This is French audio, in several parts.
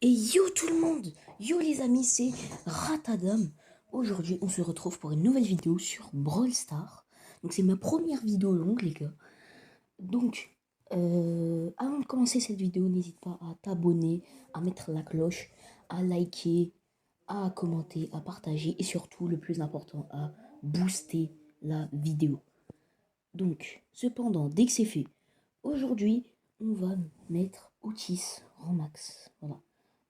Et yo tout le monde, yo les amis, c'est Ratadam. Aujourd'hui, on se retrouve pour une nouvelle vidéo sur Brawl Stars. Donc c'est ma première vidéo longue les gars. Donc, avant de commencer cette vidéo, n'hésite pas à t'abonner, à mettre la cloche, à liker, à commenter, à partager et surtout, le plus important, à booster la vidéo. Donc, cependant, dès que c'est fait, aujourd'hui, on va mettre Otis en max. Voilà.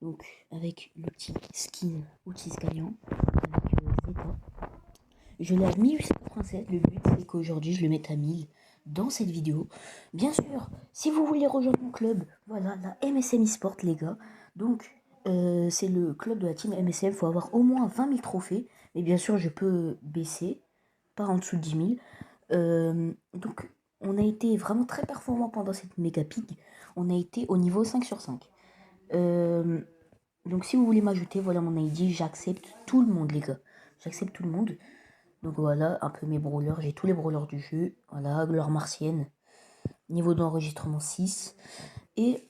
Donc, avec le petit skin Otis gagnant, avec Zeta. Je l'ai à 1887. Le but, c'est qu'aujourd'hui, je le mette à 1000 dans cette vidéo. Bien sûr, si vous voulez rejoindre mon club, voilà, la MSM eSport, les gars. Donc, c'est le club de la team MSM. Il faut avoir au moins 20 000 trophées. Mais bien sûr, je peux baisser, pas en dessous de 10 000. Donc, on a été vraiment très performant pendant cette méga pique. On a été au niveau 5 sur 5. Donc, si vous voulez m'ajouter, voilà mon ID. J'accepte tout le monde, les gars. J'accepte tout le monde. Donc, voilà un peu mes brawlers. J'ai tous les brawlers du jeu. Voilà, gloire martienne. Niveau d'enregistrement 6. Et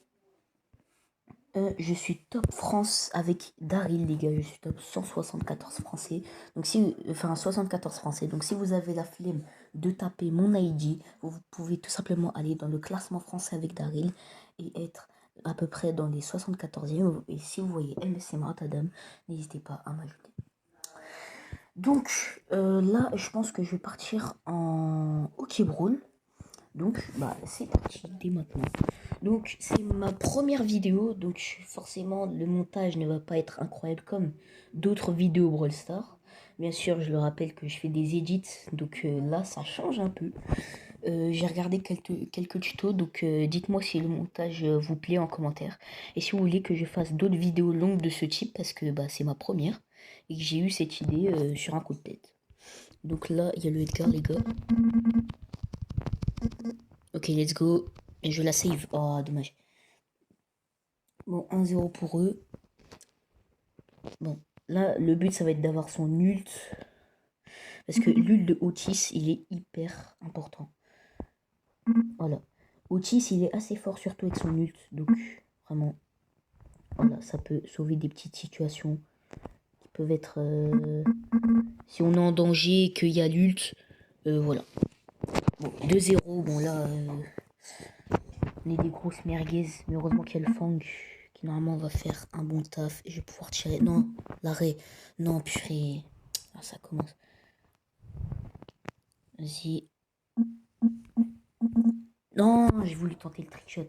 je suis top France avec Daryl, les gars. Je suis top 174 français. Donc, 74 français. Donc, si vous avez la flemme de taper mon ID, vous pouvez tout simplement aller dans le classement français avec Daryl et être à peu près dans les 74e. Et si vous voyez MSM Rotterdam, n'hésitez pas à m'ajouter. Donc, là, je pense que je vais partir en hockey brawl. Donc, c'est parti dès maintenant. Donc, c'est ma première vidéo, donc forcément, le montage ne va pas être incroyable comme d'autres vidéos Brawl Stars. Bien sûr, je le rappelle que je fais des edits, donc là, ça change un peu. J'ai regardé quelques tutos, donc dites-moi si le montage vous plaît en commentaire. Et si vous voulez que je fasse d'autres vidéos longues de ce type, parce que c'est ma première, et que j'ai eu cette idée sur un coup de tête. Donc là, il y a le Edgar, les gars. Ok, let's go. Et je la save. Oh, dommage. Bon, 1-0 pour eux. Bon, là, le but, ça va être d'avoir son ult. Parce que l'ult de Otis, il est hyper important. Voilà. Otis, il est assez fort, surtout avec son ult. Donc, vraiment, voilà, ça peut sauver des petites situations qui peuvent être... si on est en danger et qu'il y a l'ult, voilà. Bon, 2-0, bon là... on est des grosses merguez, mais heureusement qu'il y a le Fang qui normalement va faire un bon taf. Et je vais pouvoir tirer. Non, l'arrêt. Non, purée. Ah, ça commence. Vas-y. Non, j'ai voulu tenter le trickshot.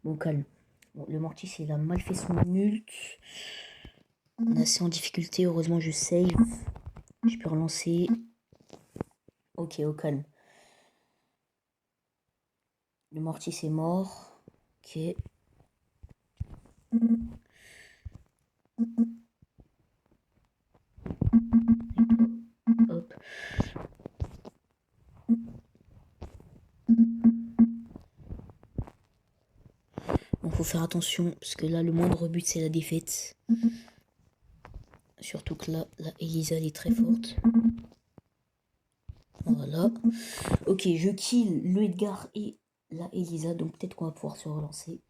Bon, calme. Bon, le Mortis, il a mal fait son ult. On est assez en difficulté. Heureusement, je save. Je peux relancer. Ok, au calme. Le Mortis est mort. Ok. Hop. Bon, faut faire attention, parce que là, le moindre but, c'est la défaite. Surtout que là, la Elisa, elle est très forte. Voilà. Ok, je kill le Edgar et la Elisa, donc peut-être qu'on va pouvoir se relancer.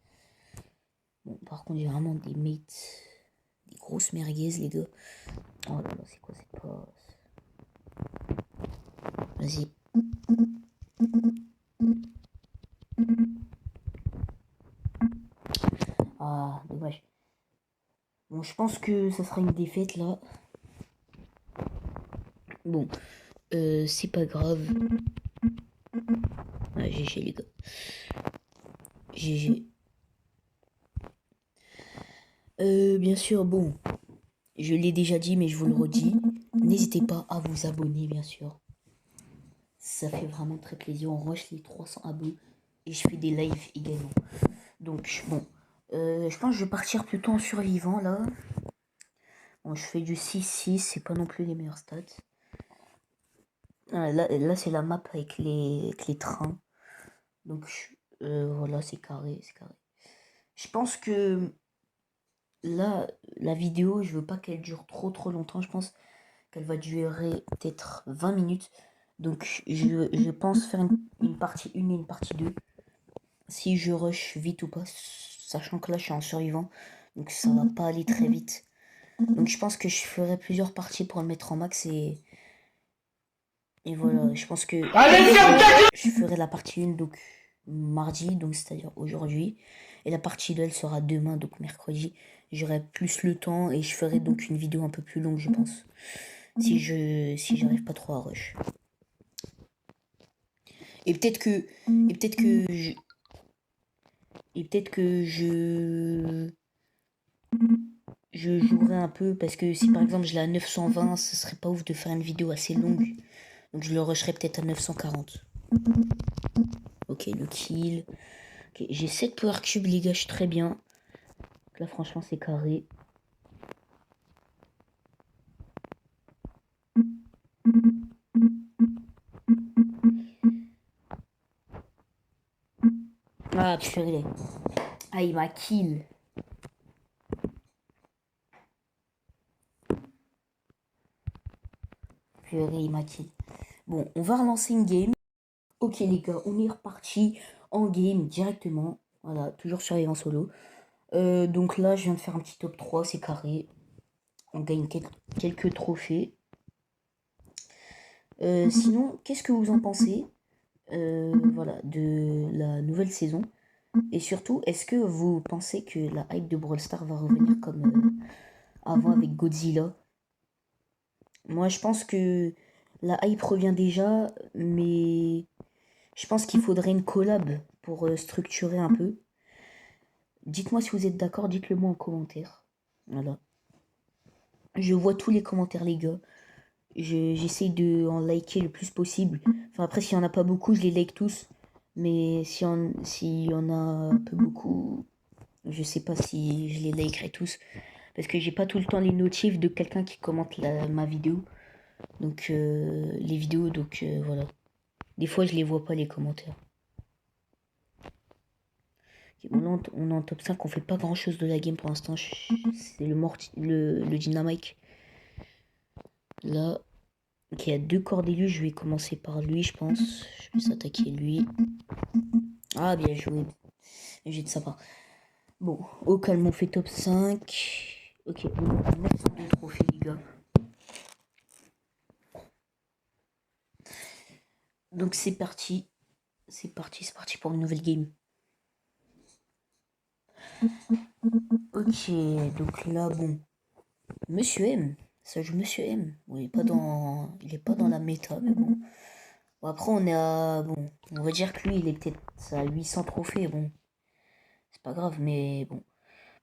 Bon, par contre, j'ai vraiment des mates, des grosses merguez, les gars. Oh là là, c'est quoi cette passe? Vas-y. Ah, dommage. Bon, je pense que ça sera une défaite, là. Bon, c'est pas grave. Ah, GG, les gars. GG. Bien sûr, bon, je l'ai déjà dit, mais je vous le redis. N'hésitez pas à vous abonner, bien sûr. Ça fait vraiment très plaisir. On rush les 300 abos et je fais des lives également. Donc, bon, je pense que je vais partir plutôt en survivant, là. Bon, je fais du 6-6, c'est pas non plus les meilleurs stats. Ah, là c'est la map avec les trains. Donc, voilà, c'est carré, c'est carré. Je pense que là, la vidéo, je veux pas qu'elle dure trop longtemps. Je pense qu'elle va durer peut-être 20 minutes. Donc, je pense faire une partie 1 et une partie 2. Si je rush vite ou pas, sachant que là, je suis en survivant. Donc ça va pas aller très vite. Donc je pense que je ferai plusieurs parties pour le mettre en max et voilà, je pense que je ferai la partie 1 donc mardi, donc c'est-à-dire aujourd'hui. Et la partie 2 elle sera demain, donc mercredi. J'aurai plus le temps et je ferai donc une vidéo un peu plus longue, je pense. Si j'arrive pas trop à rush. Et peut-être que je jouerai un peu parce que si par exemple je l'ai à 920, ce serait pas ouf de faire une vidéo assez longue. Donc je le rusherai peut-être à 940. Ok, le kill. Okay, j'ai 7 power cubes, les gars, je suis très bien. Là, franchement, c'est carré. Ah, purée. Ah, il m'a kill. Purée, il m'a kill. Bon, on va relancer une game. Ok, les gars, on est reparti en game directement. Voilà, toujours sur en solo. Donc là, je viens de faire un petit top 3, c'est carré. On gagne quelques trophées. Sinon, qu'est-ce que vous en pensez voilà, de la nouvelle saison? Et surtout, est-ce que vous pensez que la hype de Brawl Stars va revenir comme avant avec Godzilla? Moi, je pense que la hype revient déjà, mais je pense qu'il faudrait une collab pour structurer un peu. Dites-moi si vous êtes d'accord, dites-le moi en commentaire. Voilà. Je vois tous les commentaires, les gars. J'essaye de en liker le plus possible. Enfin, après, s'il n'y en a pas beaucoup, je les like tous. Mais s'il y en a un peu beaucoup, je sais pas si je les likerai tous. Parce que j'ai pas tout le temps les notifs de quelqu'un qui commente ma vidéo. Donc, les vidéos, donc voilà. Des fois, je les vois pas, les commentaires. Okay, on est en top 5, on fait pas grand chose de la game pour l'instant. C'est le Dynamite. Là, ok, il y a 2 Cordelius, je vais commencer par lui, je pense. Je vais s'attaquer lui. Ah, bien joué. J'ai de sa part. Bon, au calme, on fait top 5. Ok, on a 902 trophées, les gars. Donc c'est parti. C'est parti pour une nouvelle game. Ok, donc là, bon. Monsieur M. Ça joue Monsieur M. Bon, il est pas dans la méta, mais bon. Bon, après, on est à... Bon, on va dire que lui, il est peut-être à 800 trophées, bon. C'est pas grave, mais bon.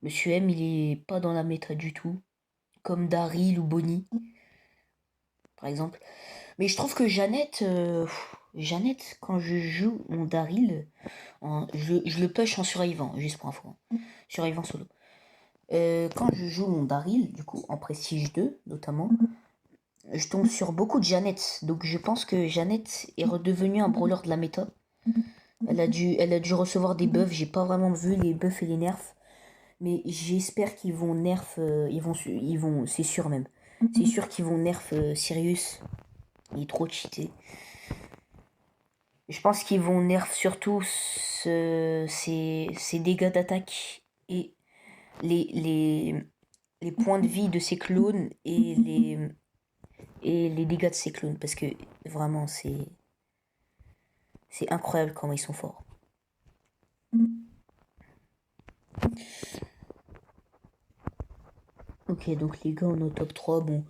Monsieur M, il est pas dans la méta du tout. Comme Daryl ou Bonnie, par exemple. Mais je trouve que Jeannette, quand je joue mon Daryl, je le push en survivant, juste pour info. Survivant solo. Quand je joue mon Daryl, du coup, en Prestige 2, notamment, je tombe sur beaucoup de Jeannette. Donc je pense que Jeannette est redevenue un brawler de la méta. Elle a dû recevoir des buffs. J'ai pas vraiment vu les buffs et les nerfs. Mais j'espère qu'ils vont nerf. C'est sûr même. C'est sûr qu'ils vont nerf Sirius. Il est trop cheaté. Je pense qu'ils vont nerf surtout ses dégâts d'attaque et les points de vie de ses clones et les dégâts de ses clones. Parce que vraiment, c'est incroyable comment ils sont forts. Ok, donc les gars, on est au top 3. Bon,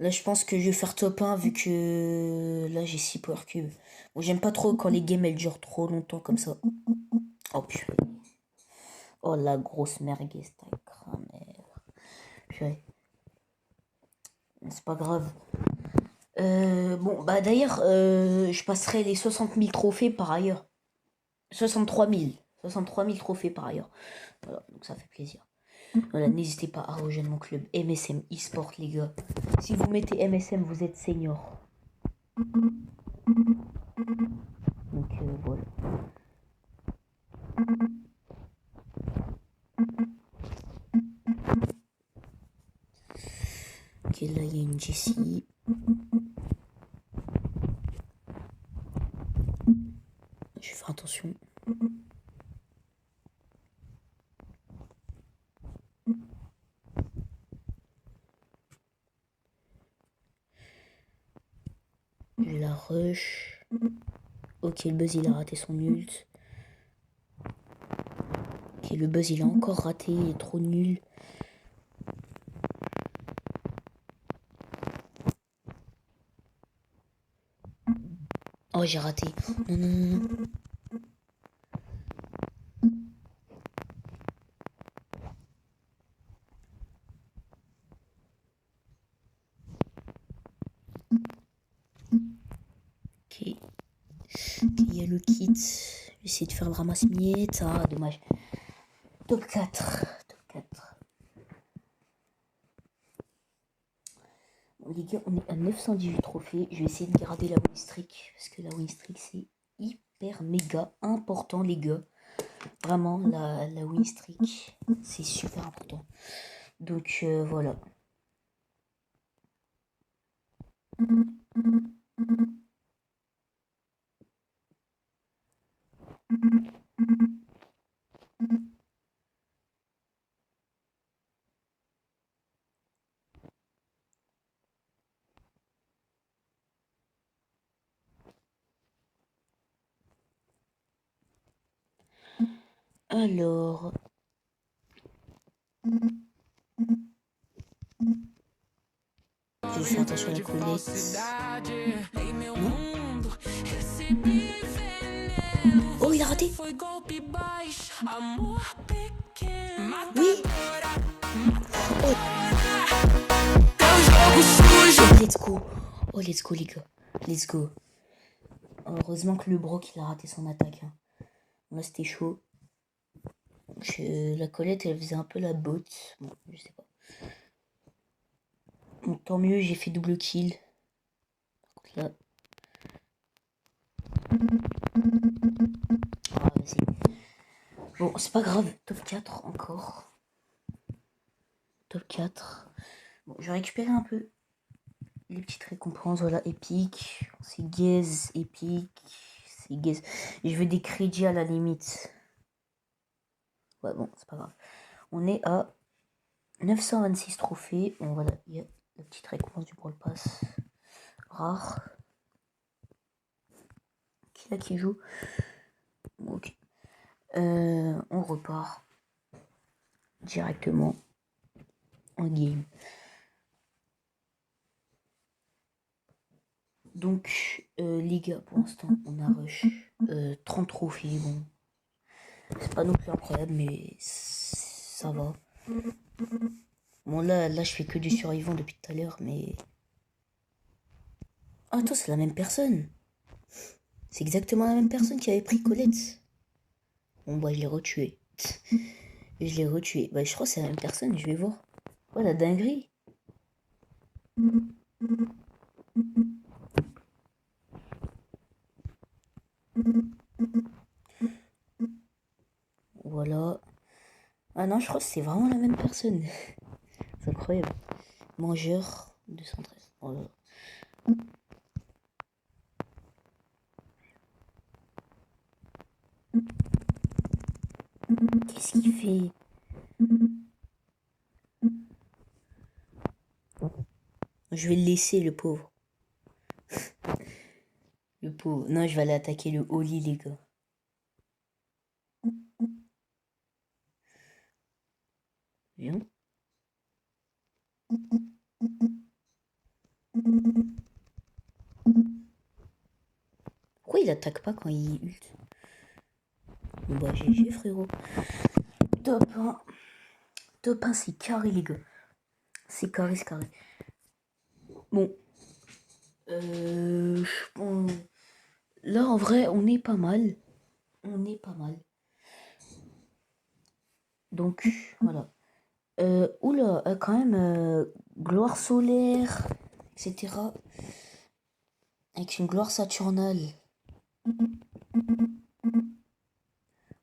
là, je pense que je vais faire top 1 vu que là, j'ai 6 power cubes. Bon, j'aime pas trop quand les games, elles durent trop longtemps comme ça. Oh, purée. Oh, la grosse merguez, ta cramère. Purée. C'est pas grave. Bon, bah d'ailleurs, je passerai les 60 000 trophées par ailleurs. 63 000. 63 000 trophées par ailleurs. Voilà, donc ça fait plaisir. Voilà, n'hésitez pas à rejoindre mon club MSM eSport, les gars. Si vous mettez MSM, vous êtes senior. Donc voilà. Ok, là il y a une Jessie. Je vais faire attention. Je la rush. Ok, le buzz il a raté son ult. Ok, le buzz il a encore raté, il est trop nul. Oh, j'ai raté. Non, non, non, non. Ok. Il y a le kit. Je vais essayer de faire le ramasse-miettes. Ah, dommage. Top 4. Top 4. Bon, les gars, on est à 918 trophées. Je vais essayer de garder la win streak. Parce que la win streak, c'est hyper méga important, les gars. Vraiment, la win streak, c'est super important. Donc, voilà. Alors... Je vais faire attention à la collecte. Non. Oh, il a raté. Oui. Oh. Let's go. Oh, let's go, les gars. Let's go. Heureusement que le Brock, il a raté son attaque. Hein. Là, c'était chaud. La Colette, elle faisait un peu la botte. Bon, je sais pas. Bon, tant mieux, j'ai fait double kill. Par contre, là... Ah, vas-y. Bon, c'est pas grave. Top 4 encore. Top 4. Bon, je vais récupérer un peu les petites récompenses. Voilà, épique. C'est gaze, épique. C'est gaze. Je veux des crédits à la limite. Ouais, bon, c'est pas grave. On est à 926 trophées. Bon, voilà, il y a la petite récompense du Brawl Pass. Rare. Qui là qui joue? Ok. On repart directement en game. Donc, les gars, pour l'instant, on a rush 30 trophées. Bon, c'est pas non plus incroyable, mais ça va. Bon, là, je fais que du survivant depuis tout à l'heure, mais... Ah, attends, c'est la même personne. C'est exactement la même personne qui avait pris Colette. Bon, bah, je l'ai retué. Je l'ai retué. Bah, je crois que c'est la même personne, je vais voir. Oh, la dinguerie. Voilà. Ah non, je crois que c'est vraiment la même personne. C'est incroyable. Mangeur 213. Oh là là. Qu'est-ce qu'il fait? Je vais le laisser, le pauvre. Le pauvre. Non, je vais aller attaquer le Oli, les gars. Viens. Pourquoi il attaque pas quand il ult? Bon bah GG frérot. Top 1. Top 1 c'est carré les gars. C'est carré, c'est carré. Bon. Bon. Là en vrai on est pas mal. On est pas mal. Donc voilà. Oula, quand même, gloire solaire, etc. Avec une gloire saturnale.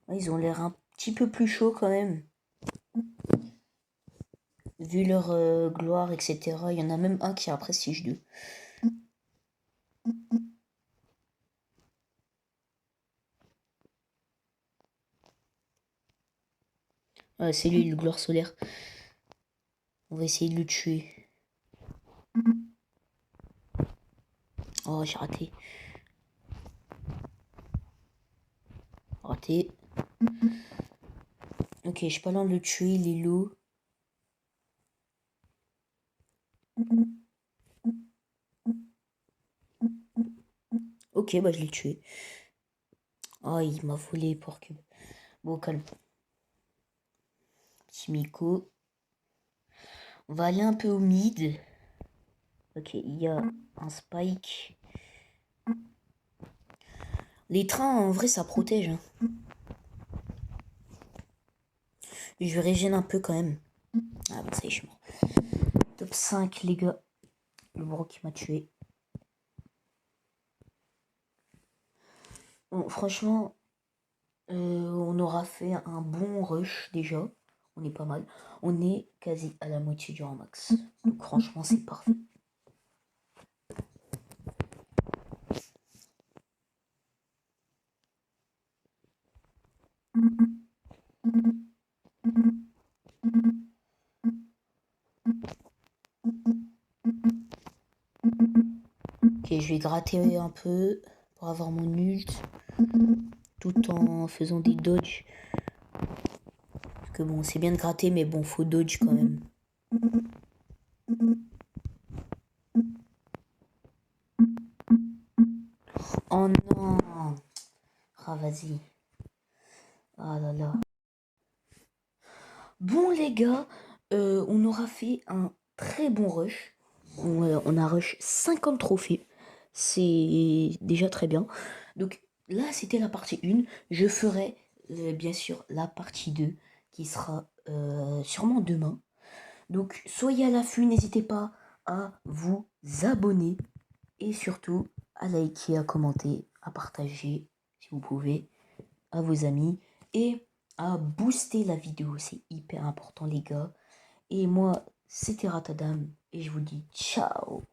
Ouais, ils ont l'air un petit peu plus chauds quand même. Vu leur gloire, etc. Il y en a même un qui a un prestige 2. Ouais, c'est lui le gloire solaire. On va essayer de le tuer. Oh, j'ai raté. Raté. Ok, je suis pas loin de le tuer, il est low. Ok, bah je l'ai tué. Oh, il m'a volé, porc. Bon, calme. Petit Miko. On va aller un peu au mid. Ok, il y a un spike. Les trains, en vrai, ça protège. Hein. Je vais régénérer un peu quand même. Ah bah ça y est, je suis mort. Top 5, les gars. Le bro qui m'a tué. Bon, franchement, on aura fait un bon rush déjà. On est pas mal. On est quasi à la moitié du rang max. Donc franchement, c'est parfait. Ok, je vais gratter un peu pour avoir mon ult. Tout en faisant des dodges. Parce que bon, c'est bien de gratter, mais bon, faut dodge quand même. Oh non! Ah, vas-y. Ah là là. Bon, les gars, on aura fait un très bon rush. On a rush 50 trophées. C'est déjà très bien. Donc là, c'était la partie 1. Je ferai bien sûr la partie 2 qui sera sûrement demain. Donc soyez à l'affût, n'hésitez pas à vous abonner et surtout à liker, à commenter, à partager si vous pouvez à vos amis et à booster la vidéo. C'est hyper important les gars. Et moi, c'était Ratadam et je vous dis ciao.